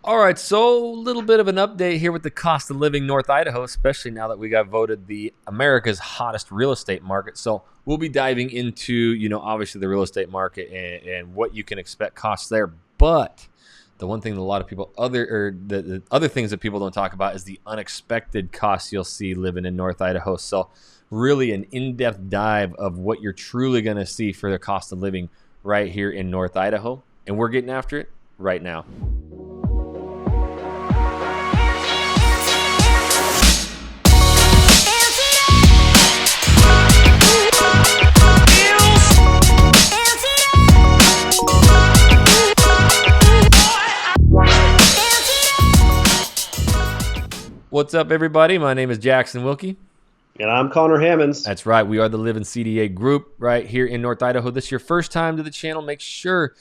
All right, so a little bit of an update here with the cost of living North Idaho, especially now that we got voted the America's hottest real estate market. So we'll be diving into, obviously the real estate market and what you can expect costs there. But the one thing that a lot of people the other things that people don't talk about is the unexpected costs you'll see living in North Idaho. So really an in-depth dive of what you're truly going to see for the cost of living right here in North Idaho, and we're getting after it right now. What's up, everybody? My name is Jackson Wilkey. And I'm Conor Hammons. That's right. We are the Living CDA group right here in North Idaho. This is your first time to the channel. Make sure,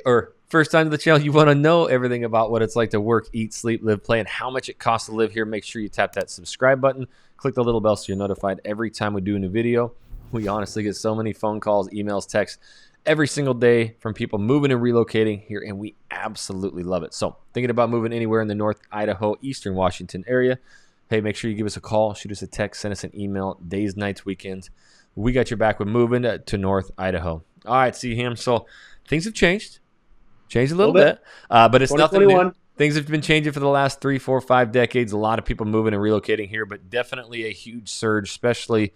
or first time to the channel, you want to know everything about what it's like to work, eat, sleep, live, play, and how much it costs to live here. Make sure you tap that subscribe button. Click the little bell so you're notified every time we do a new video. We honestly get so many phone calls, emails, texts every single day from people moving and relocating here, and we absolutely love it. So thinking about moving anywhere in the North Idaho, Eastern Washington area, hey, make sure you give us a call, shoot us a text, send us an email, days, nights, weekends. We got your back with moving to North Idaho. All right, see him. So things have changed a little bit, but it's nothing new. Things have been changing for the last 3, 4, 5 decades. A lot of people moving and relocating here, but definitely a huge surge, especially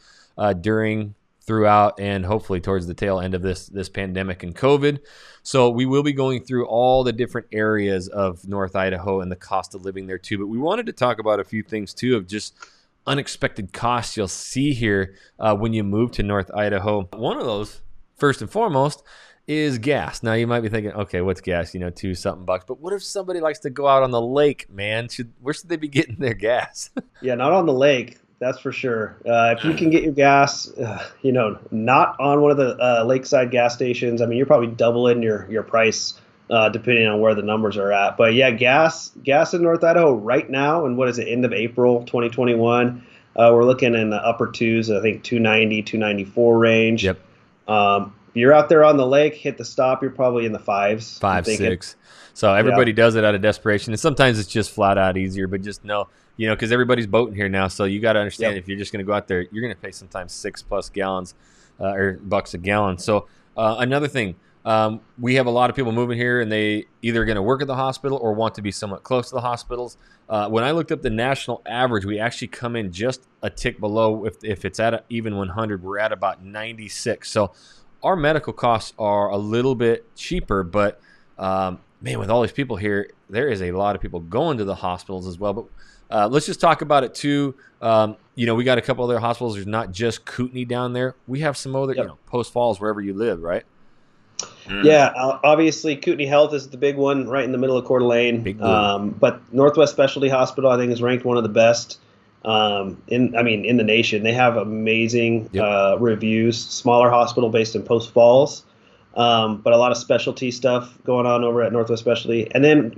throughout, and hopefully towards the tail end of this pandemic and COVID. So we will be going through all the different areas of North Idaho and the cost of living there too. But we wanted to talk about a few things too of just unexpected costs you'll see here when you move to North Idaho. One of those, first and foremost, is gas. Now you might be thinking, okay, what's gas? $2 something bucks. But what if somebody likes to go out on the lake, man? Where should they be getting their gas? Yeah, not on the lake. That's for sure. If you can get your gas, not on one of the lakeside gas stations, I mean, you're probably doubling your price depending on where the numbers are at. But yeah, gas in North Idaho right now, and what is it, end of April 2021, we're looking in the upper twos, I think 290, 294 range. Yep. If you're out there on the lake, hit the stop, you're probably in the fives. 5, 6. So everybody does it out of desperation, and sometimes it's just flat out easier, but just know, because everybody's boating here now, so you got to understand if you're just going to go out there, you're going to pay sometimes 6+ gallons or bucks a gallon. So another thing, we have a lot of people moving here, and they either going to work at the hospital or want to be somewhat close to the hospitals. When I looked up the national average, we actually come in just a tick below. If it's at even 100, we're at about 96. So our medical costs are a little bit cheaper, but man, with all these people here, there is a lot of people going to the hospitals as well. But let's just talk about it too. We got a couple other hospitals. There's not just Kootenai down there. We have some other, Post Falls, wherever you live, right? Yeah, obviously Kootenai Health is the big one right in the middle of Coeur d'Alene. But Northwest Specialty Hospital, I think, is ranked one of the best in the nation. They have amazing reviews. Smaller hospital based in Post Falls. But a lot of specialty stuff going on over at Northwest Specialty. And then,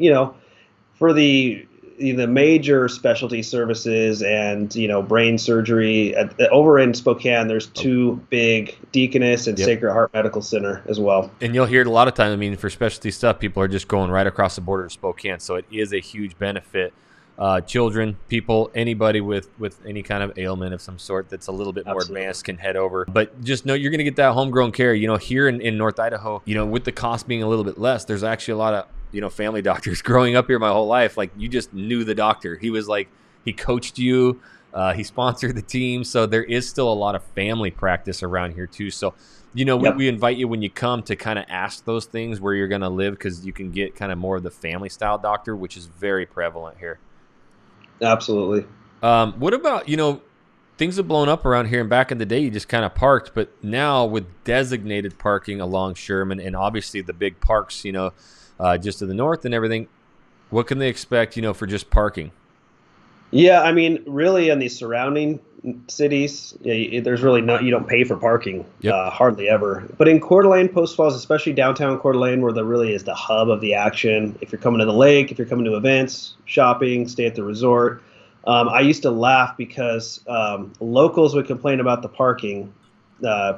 for the major specialty services and, brain surgery, over in Spokane, there's 2 big, Deaconess and Sacred Heart Medical Center as well. And you'll hear it a lot of times. I mean, for specialty stuff, people are just going right across the border to Spokane. So it is a huge benefit. Children, people, anybody with any kind of ailment of some sort that's a little bit more advanced can head over. But just know you're going to get that homegrown care. Here in North Idaho, with the cost being a little bit less, there's actually a lot of, family doctors. Growing up here my whole life, like, you just knew the doctor. He was like, he coached you, he sponsored the team. So there is still a lot of family practice around here too. So, we invite you when you come to kind of ask those things where you're going to live, because you can get kind of more of the family style doctor, which is very prevalent here. Absolutely. What about, things have blown up around here, and back in the day you just kind of parked, but now with designated parking along Sherman and obviously the big parks, just to the north and everything, what can they expect, for just parking? Yeah, I mean, really in these surrounding cities, there's really you don't pay for parking, hardly ever. But in Coeur d'Alene, Post Falls, especially downtown Coeur d'Alene, where there really is the hub of the action, if you're coming to the lake, if you're coming to events, shopping, stay at the resort, I used to laugh because locals would complain about the parking,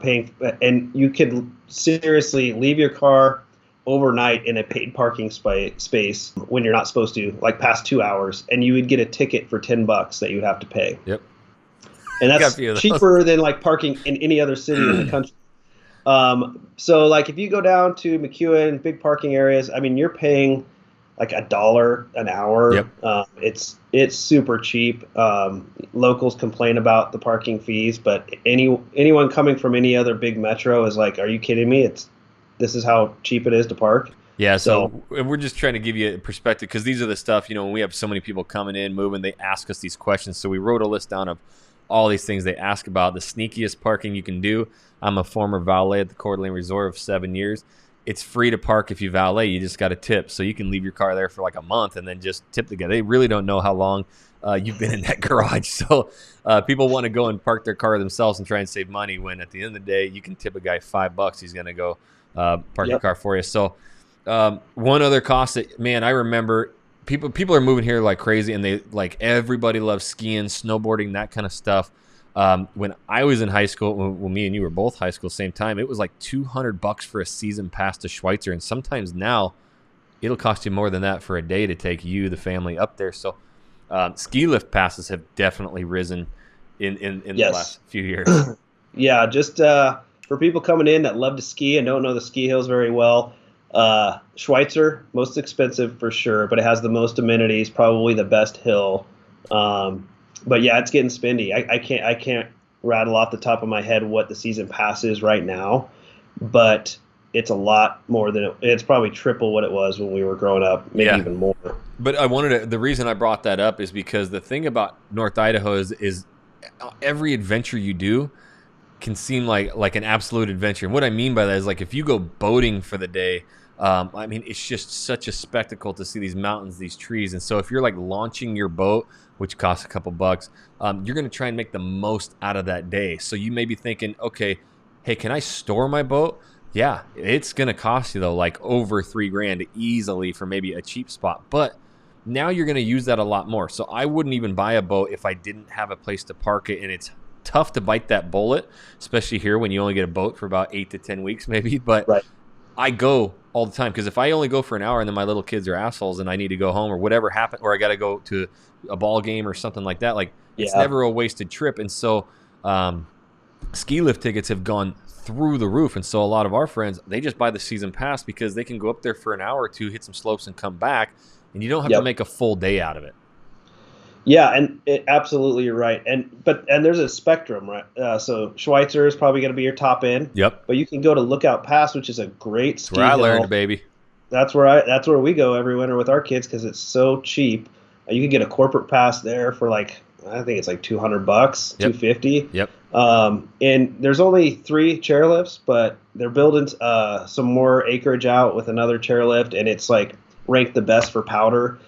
paying, and you could seriously leave your car overnight in a paid parking space when you're not supposed to, like past 2 hours, and you would get a ticket for $10 that you would have to pay. Yep. And that's cheaper than like parking in any other city in the country. So like if you go down to McEwen, big parking areas, I mean, you're paying like $1 an hour. Yep. It's super cheap. Locals complain about the parking fees, but anyone coming from any other big metro is like, are you kidding me? This is how cheap it is to park. Yeah, so we're just trying to give you a perspective, because these are the stuff, when we have so many people coming in, moving, they ask us these questions. So we wrote a list down of all these things they ask about. The sneakiest parking you can do. I'm a former valet at the Coeur d'Alene Resort of 7 years. It's free to park if you valet. You just got a tip. So you can leave your car there for like a month and then just tip the guy. They really don't know how long you've been in that garage. So people want to go and park their car themselves and try and save money, when at the end of the day, you can tip a guy $5. He's going to go park your car for you. So one other cost that, man, I remember people are moving here like crazy, and they like, everybody loves skiing, snowboarding, that kind of stuff. When I was in high school, when me and you were both high school same time, it was like $200 for a season pass to Schweitzer, and sometimes now it'll cost you more than that for a day to take you, the family, up there. So ski lift passes have definitely risen in the last few years. Yeah, just for people coming in that love to ski and don't know the ski hills very well, Schweitzer, most expensive for sure, but it has the most amenities, probably the best hill. But yeah, it's getting spendy. I can't rattle off the top of my head what the season pass is right now, but it's a lot more than it's probably triple what it was when we were growing up, maybe even more. But the reason I brought that up is because the thing about North Idaho is every adventure you do can seem like an absolute adventure. And what I mean by that is, like, if you go boating for the day, I mean, it's just such a spectacle to see these mountains, these trees. And so if you're like launching your boat, which costs a couple bucks, you're going to try and make the most out of that day. So you may be thinking, okay, hey, can I store my boat? Yeah, it's going to cost you though, like over $3,000 easily for maybe a cheap spot. But now you're going to use that a lot more. So I wouldn't even buy a boat if I didn't have a place to park it. And it's tough to bite that bullet, especially here when you only get a boat for about 8 to 10 weeks maybe. But I go all the time, because if I only go for an hour and then my little kids are assholes and I need to go home or whatever happened, or I got to go to a ball game or something like that, like it's never a wasted trip. And so ski lift tickets have gone through the roof. And so a lot of our friends, they just buy the season pass because they can go up there for an hour or two, hit some slopes and come back, and you don't have to make a full day out of it. Yeah, and absolutely you're right. And there's a spectrum, right? So Schweitzer is probably going to be your top end. Yep. But you can go to Lookout Pass, which is a great ski hill. That's where I learned, baby. That's where we go every winter with our kids, because it's so cheap. You can get a corporate pass there for like, I think it's like $200, $250. Yep. And there's only 3 chairlifts, but they're building some more acreage out with another chairlift, and it's like ranked the best for powder.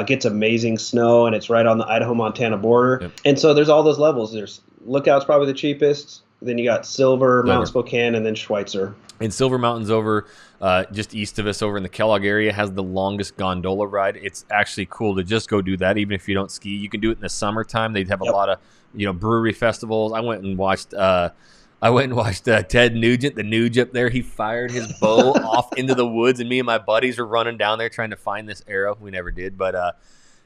Gets amazing snow, and it's right on the Idaho-Montana border. Yep. And so there's all those levels. There's Lookout's probably the cheapest. Then you got Silver, Mount Spokane, and then Schweitzer. And Silver Mountain's over just east of us over in the Kellogg area, has the longest gondola ride. It's actually cool to just go do that, even if you don't ski. You can do it in the summertime. They'd have a lot of brewery festivals. I went and watched Ted Nugent, the Nuge up there. He fired his bow off into the woods, and me and my buddies were running down there trying to find this arrow. We never did, but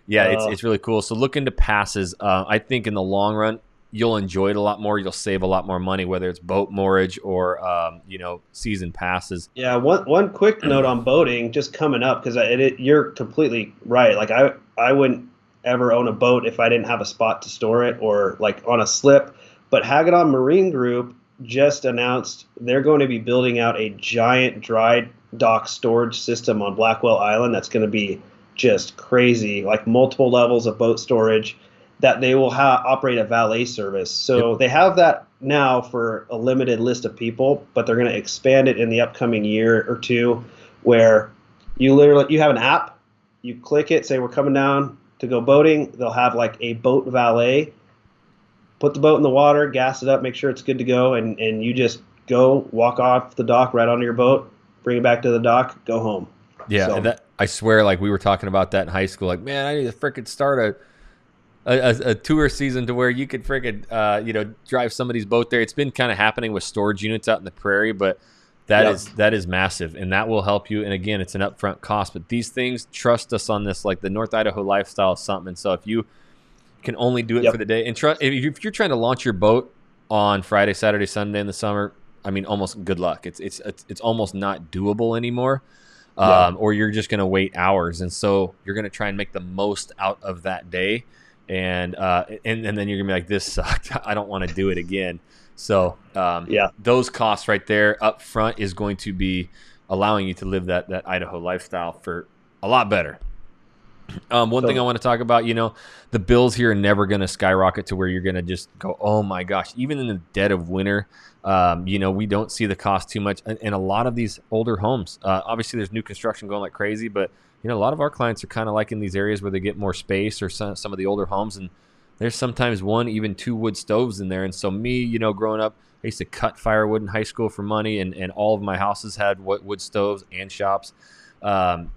it's really cool. So look into passes. I think in the long run, you'll enjoy it a lot more. You'll save a lot more money, whether it's boat moorage or season passes. Yeah, one quick note on boating just coming up, because you're completely right. Like I wouldn't ever own a boat if I didn't have a spot to store it, or like on a slip. But Hagedon Marine Group just announced they're going to be building out a giant dry dock storage system on Blackwell Island that's going to be just crazy, like multiple levels of boat storage, that they will operate a valet service. So they have that now for a limited list of people, but they're going to expand it in the upcoming year or two, where you have an app, you click it, say we're coming down to go boating. They'll have like a boat valet, put the boat in the water, gas it up, make sure it's good to go, and you just go walk off the dock right onto your boat, bring it back to the dock, go home. Yeah, and that, I swear, like we were talking about that in high school. Like, man, I need to frickin' start a tour season to where you could frickin' drive somebody's boat there. It's been kind of happening with storage units out in the prairie, but That is massive, and that will help you. And again, it's an upfront cost, but these things, trust us on this. Like the North Idaho lifestyle is something. And so if you can only do it for the day, and if you're trying to launch your boat on Friday, Saturday, Sunday in the summer, I mean, almost good luck. It's almost not doable anymore, or you're just going to wait hours, and so you're going to try and make the most out of that day, and then you're going to be like, this sucked. I don't want to do it again. So those costs right there up front is going to be allowing you to live that Idaho lifestyle for a lot better. One thing I want to talk about, the bills here are never going to skyrocket to where you're going to just go, oh my gosh, even in the dead of winter, we don't see the cost too much. And a lot of these older homes, obviously there's new construction going like crazy, but a lot of our clients are kind of like in these areas where they get more space, or some of the older homes, and there's sometimes 1, even 2 wood stoves in there. And so me, growing up, I used to cut firewood in high school for money, and all of my houses had wood stoves and shops. A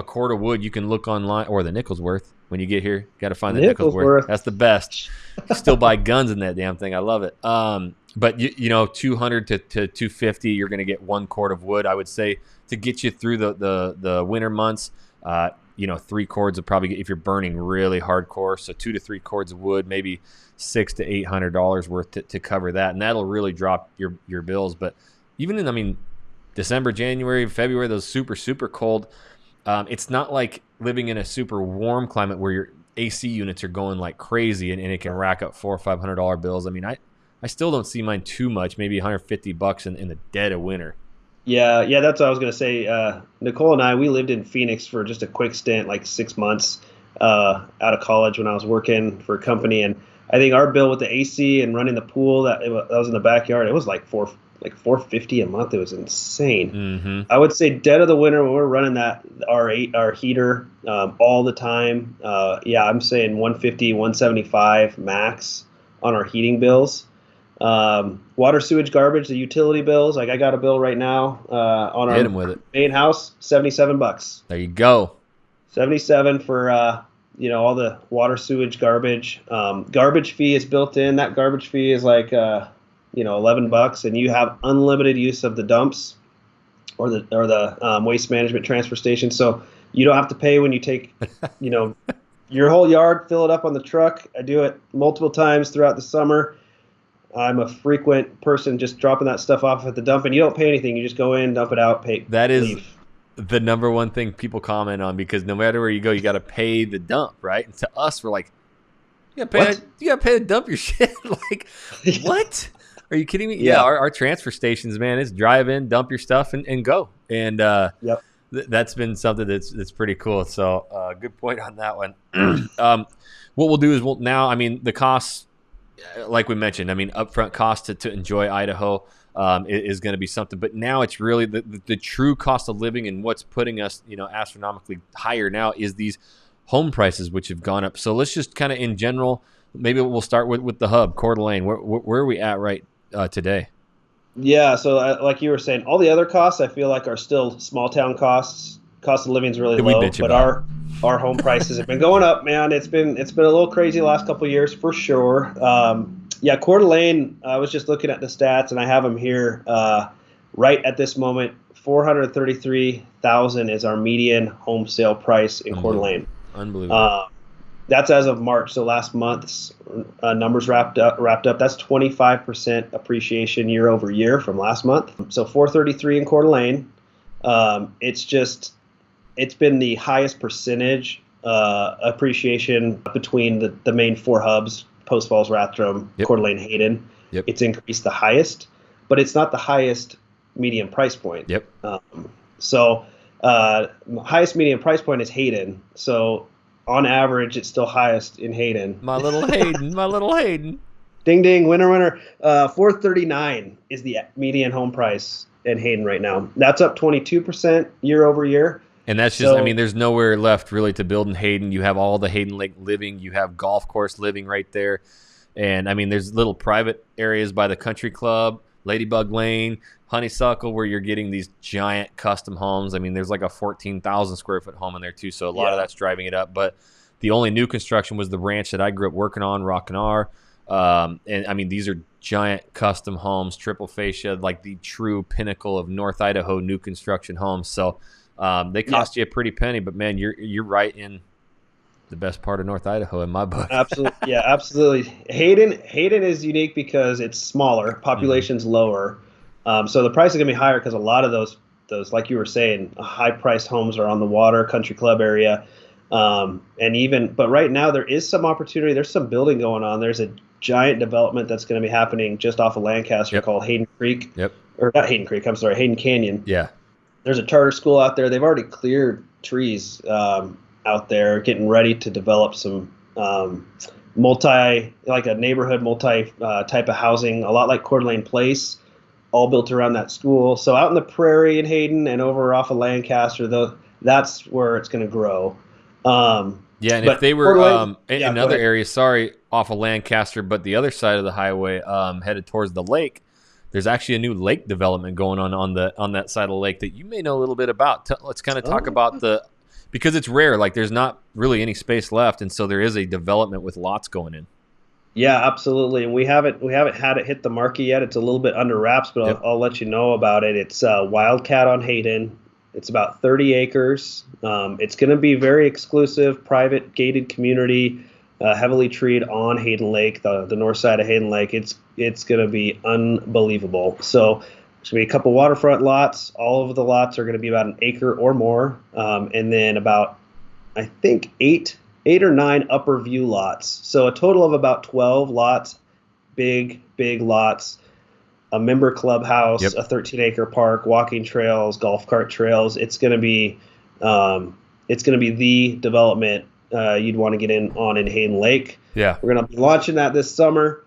cord of wood, you can look online, or the nickel's worth. When you get here, got to find the nickel's worth. That's the best. Still buy guns in that damn thing. I love it. But 200 to 250, you're going to get 1 cord of wood. I would say to get you through the winter months. 3 cords would probably get, if you're burning really hardcore. So 2 to 3 cords of wood, maybe $600 to $800 worth to cover that, and that'll really drop your bills. But even in, December, January, February, those super cold. It's not like living in a super warm climate where your AC units are going like crazy, and it can rack up $400 or $500 bills. I still don't see mine too much, maybe $150 in the dead of winter. Yeah, that's what I was going to say. Nicole and I, we lived in Phoenix for just a quick stint, like 6 months out of college when I was working for a company. And I think our bill with the AC and running the pool that was in the backyard, it was like $450 a month. It was insane. Mm-hmm. I would say dead of the winter when we're running our heater all the time. I'm saying $150, $175 max on our heating bills. Water, sewage, garbage, the utility bills. Like I got a bill right now on our main house, $77. There you go. 77 for all the water, sewage, garbage. Garbage fee is built in. That garbage fee is like $11, and you have unlimited use of the dumps or the waste management transfer station. So you don't have to pay when you take your whole yard, fill it up on the truck. I do it multiple times throughout the summer. I'm a frequent person just dropping that stuff off at the dump, and you don't pay anything. You just go in, dump it out, pay. That is the number one thing people comment on, because no matter where you go, you got to pay the dump, right? And to us, we're like, you got to pay to dump your shit. Like, what? Are you kidding me? Yeah, our transfer stations, man, is drive in, dump your stuff, and go. And that's been something that's pretty cool. So good point on that one. What we'll do is the costs, like we mentioned, upfront cost to enjoy Idaho is going to be something. But now it's really the true cost of living, and what's putting us, astronomically higher now is these home prices, which have gone up. So let's just kind of in general, maybe we'll start with the hub, Coeur d'Alene. Where are we at right today? Yeah, so like you were saying, all the other costs I feel like are still small town costs. Cost of living is really low, but our home prices have been going up, man. It's been a little crazy the last couple of years for sure. Coeur d'Alene, I was just looking at the stats, and I have them here. Right at this moment, $433,000 is our median home sale price in Coeur d'Alene. Unbelievable. That's as of March, so last month's numbers wrapped up. That's 25% appreciation year over year from last month. So 433 in Coeur d'Alene. It's been the highest percentage appreciation between the main 4 hubs: Post Falls, Rathdrum, Coeur d'Alene, Hayden. Yep. It's increased the highest, but it's not the highest median price point. Yep. Highest median price point is Hayden. So on average, it's still highest in Hayden. My little Hayden. Ding, ding, winner. 439 is the median home price in Hayden right now. That's up 22% year over year. And that's just, there's nowhere left really to build in Hayden. You have all the Hayden Lake living. You have golf course living right there. And, there's little private areas by the country club, Ladybug Lane, Honeysuckle, where you're getting these giant custom homes. There's like a 14,000 square foot home in there too. So a lot of that's driving it up. But the only new construction was the ranch that I grew up working on, Conor. And I mean, these are giant custom homes, triple fascia, like the true pinnacle of North Idaho new construction homes. So they cost you a pretty penny, but man, you're right in the best part of North Idaho in my book. Absolutely. Yeah, absolutely. Hayden is unique because it's smaller, population's lower. So the price is going to be higher because a lot of those, like you were saying, high priced homes are on the water, country club area. But right now there is some opportunity. There's some building going on. There's a giant development that's going to be happening just off of Lancaster called Hayden Creek. Or not Hayden Creek, I'm sorry, Hayden Canyon. Yeah. There's a charter school out there. They've already cleared trees out there, getting ready to develop some like a neighborhood multi type of housing, a lot like Coeur d'Alene Place, all built around that school. So out in the prairie in Hayden and over off of Lancaster, though, that's where it's going to grow. And if they were in another area, off of Lancaster, but the other side of the highway, headed towards the lake, there's actually a new lake development going on that side of the lake that you may know a little bit about. Let's kind of talk about because it's rare, like there's not really any space left, and so there is a development with lots going in. Yeah, absolutely. And we haven't had it hit the market yet. It's a little bit under wraps, but I'll let you know about it. It's Wildcat on Hayden. It's about 30 acres. It's going to be very exclusive, private, gated community, heavily treed on Hayden Lake, the north side of Hayden Lake. It's going to be unbelievable. So there's going to be a couple waterfront lots. All of the lots are going to be about an acre or more, and then about, I think, eight or nine upper view lots. So a total of about 12 lots, big lots. A member clubhouse, a 13-acre park, walking trails, golf cart trails. It's going to be the development you'd want to get in Hayden Lake. Yeah, we're going to be launching that this summer,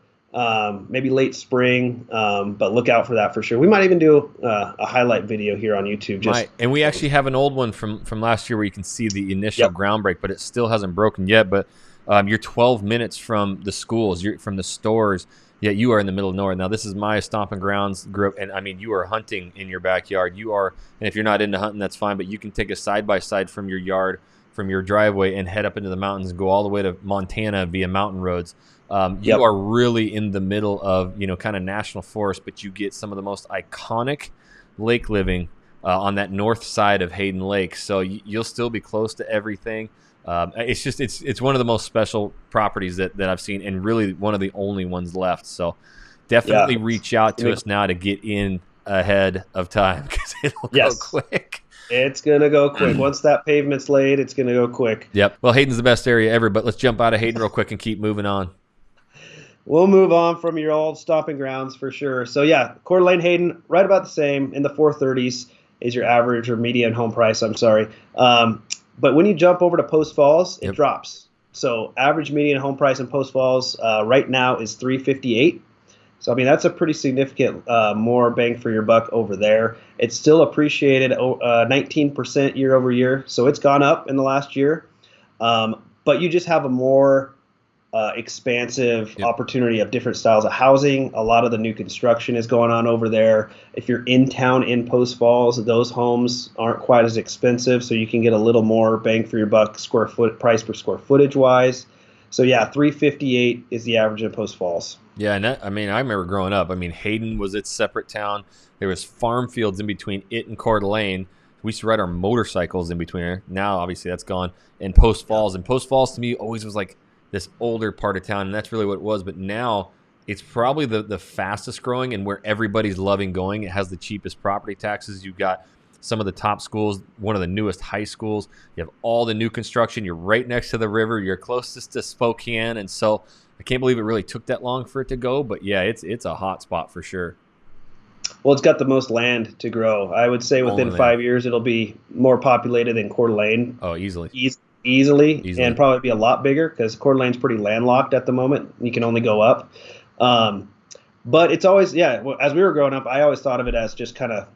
maybe late spring, but look out for that for sure. We might even do a highlight video here on YouTube. And we actually have an old one from last year where you can see the initial ground break, but it still hasn't broken yet. But you're 12 minutes from the schools, you're from the stores. Yeah, you are in the middle of nowhere. Now, this is my stomping grounds group, and I mean, you are hunting in your backyard. You are, and if you're not into hunting, that's fine, but you can take a side-by-side from your yard, from your driveway, and head up into the mountains and go all the way to Montana via mountain roads. You are really in the middle of, kind of national forest, but you get some of the most iconic lake living on that north side of Hayden Lake. So you'll still be close to everything. It's one of the most special properties that I've seen, and really one of the only ones left. So definitely reach out to us now to get in ahead of time, because it'll go quick. It's going to go quick. Once that pavement's laid, it's going to go quick. Yep. Well, Hayden's the best area ever, but let's jump out of Hayden real quick and keep moving on. We'll move on from your old stomping grounds for sure. So Coeur d'Alene, Hayden, right about the same, in the 430s is your average or median home price. I'm sorry. But when you jump over to Post Falls, it drops. So average median home price in Post Falls right now is $358. So I mean, that's a pretty significant more bang for your buck over there. It's still appreciated 19% year over year, so it's gone up in the last year. But you just have a more expansive opportunity of different styles of housing. A lot of the new construction is going on over there. If you're in town in Post Falls, those homes aren't quite as expensive, so you can get a little more bang for your buck price per square footage wise. So $358 is the average in Post Falls. Yeah, and I remember growing up. I mean, Hayden was its separate town. There was farm fields in between it and Coeur d'Alene. We used to ride our motorcycles in between there. Now, obviously, that's gone. And Post Falls. And Post Falls, to me, always was like this older part of town, and that's really what it was. But now it's probably the fastest growing and where everybody's loving going. It has the cheapest property taxes. You've got some of the top schools, one of the newest high schools. You have all the new construction. You're right next to the river. You're closest to Spokane. And so I can't believe it really took that long for it to go. But, yeah, it's a hot spot for sure. Well, it's got the most land to grow. I would say within 5 years it'll be more populated than Coeur d'Alene. Oh, easily. Easily, and probably be a lot bigger because Coeur d'Alene's pretty landlocked at the moment. You can only go up. But it's always, as we were growing up, I always thought of it as just kind of,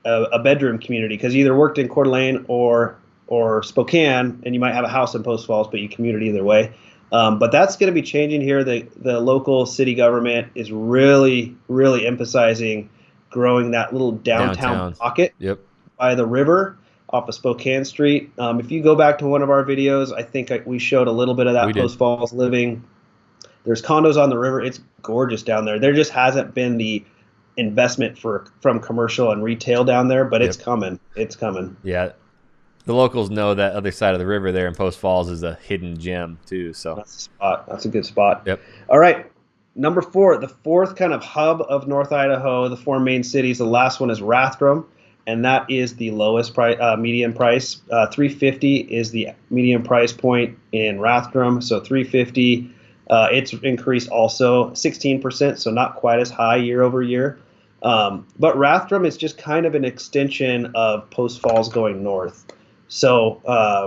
a bedroom community, because you either worked in Coeur d'Alene or Spokane, and you might have a house in Post Falls, but you commute either way. But that's going to be changing here. The local city government is really, really emphasizing growing that little downtown pocket by the river off of Spokane Street. If you go back to one of our videos, I think we showed a little bit of that Post Falls living. There's condos on the river. It's gorgeous down there. There just hasn't been the investment from commercial and retail down there, but it's coming. It's coming. Yeah. The locals know that other side of the river there in Post Falls is a hidden gem too. So that's a spot. That's a good spot. Yep. All right. Number 4, the fourth kind of hub of North Idaho, the 4 main cities. The last one is Rathdrum, and that is the lowest price, median price. $350 is the median price point in Rathdrum. So $350. It's increased also 16%, so not quite as high year over year. But Rathdrum is just kind of an extension of Post Falls going north. So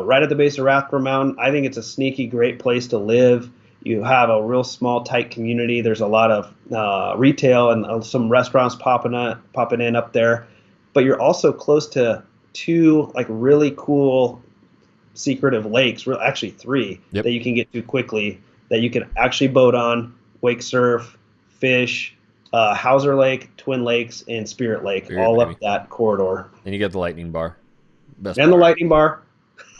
right at the base of Rathdrum Mountain, I think it's a sneaky great place to live. You have a real small, tight community. There's a lot of retail and some restaurants popping in up there. But you're also close to 2 like really cool, secretive lakes. Actually 3 that you can get to quickly. That you can actually boat on, wake surf, fish. Hauser Lake, Twin Lakes, and Spirit Lake, all up that corridor. And you got the lightning bar. The lightning bar.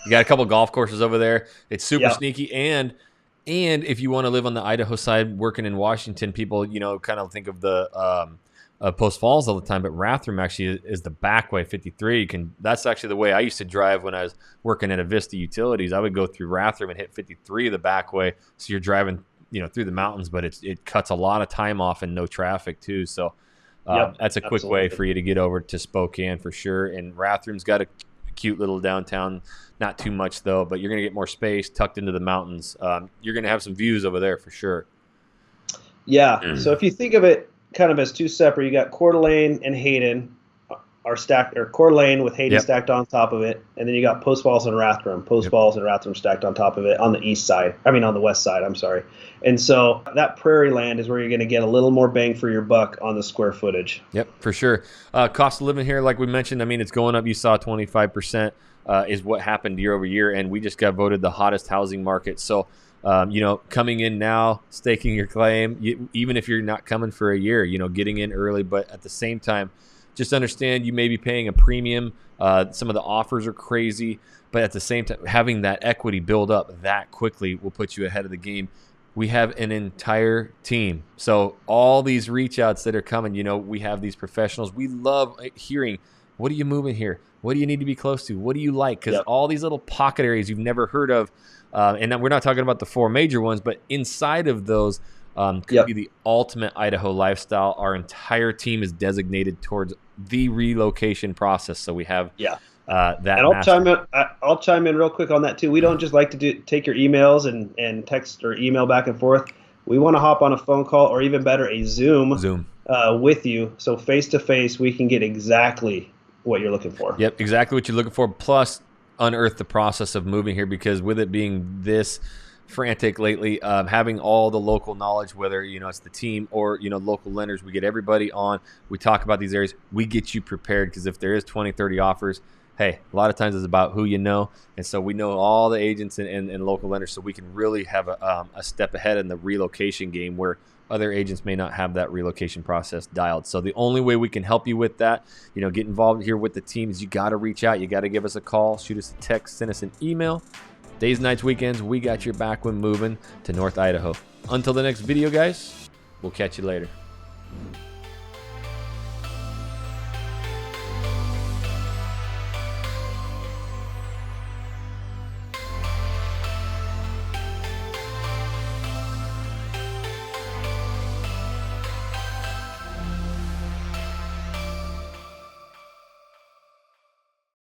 You got a couple golf courses over there. It's super sneaky. And if you want to live on the Idaho side, working in Washington, people, kind of think of the Post Falls all the time, but Rathdrum actually is the back way, 53. That's actually the way I used to drive when I was working at Avista Utilities. I would go through Rathdrum and hit 53 the back way. So you're driving through the mountains, but it cuts a lot of time off and no traffic too. So that's a quick way for you to get over to Spokane for sure. And Rathdrum's got a cute little downtown, not too much though, but you're going to get more space tucked into the mountains. You're going to have some views over there for sure. Yeah. So if you think of it kind of as 2 separate, you got Coeur d'Alene and Hayden are stacked, or Coeur d'Alene with Hayden stacked on top of it, and then you got Post Falls and Rathdrum. Post Falls and Rathdrum stacked on top of it on the on the west side, I'm sorry. And so that prairie land is where you're going to get a little more bang for your buck on the square footage. Yep, for sure. Cost of living here, like we mentioned, it's going up. You saw 25% is what happened year over year, and we just got voted the hottest housing market. So, coming in now, staking your claim, even if you're not coming for a year, getting in early, but at the same time, just understand you may be paying a premium. Some of the offers are crazy, but at the same time, having that equity build up that quickly will put you ahead of the game. We have an entire team. So all these reach outs that are coming, we have these professionals. We love hearing, what are you moving here? What do you need to be close to? What do you like? Because all these little pocket areas you've never heard of, and we're not talking about the 4 major ones, but inside of those, could be the ultimate Idaho lifestyle. Our entire team is designated towards the relocation process. So we have that. And I'll chime in real quick on that too. We don't just like to take your emails and text or email back and forth. We want to hop on a phone call, or even better, a Zoom. With you. So face to face, we can get exactly what you're looking for. Yep, exactly what you're looking for. Plus, unearth the process of moving here, because with it being this frantic lately, having all the local knowledge, whether it's the team or local lenders, we get everybody on, we talk about these areas, we get you prepared, because if there is 20-30 offers, hey, a lot of times it's about who you know, and so we know all the agents and local lenders, so we can really have a step ahead in the relocation game, where other agents may not have that relocation process dialed. So the only way we can help you with that, get involved here with the team, is you got to reach out. You got to give us a call, shoot us a text, send us an email. Days, nights, weekends, we got your back when moving to North Idaho. Until the next video, guys, we'll catch you later.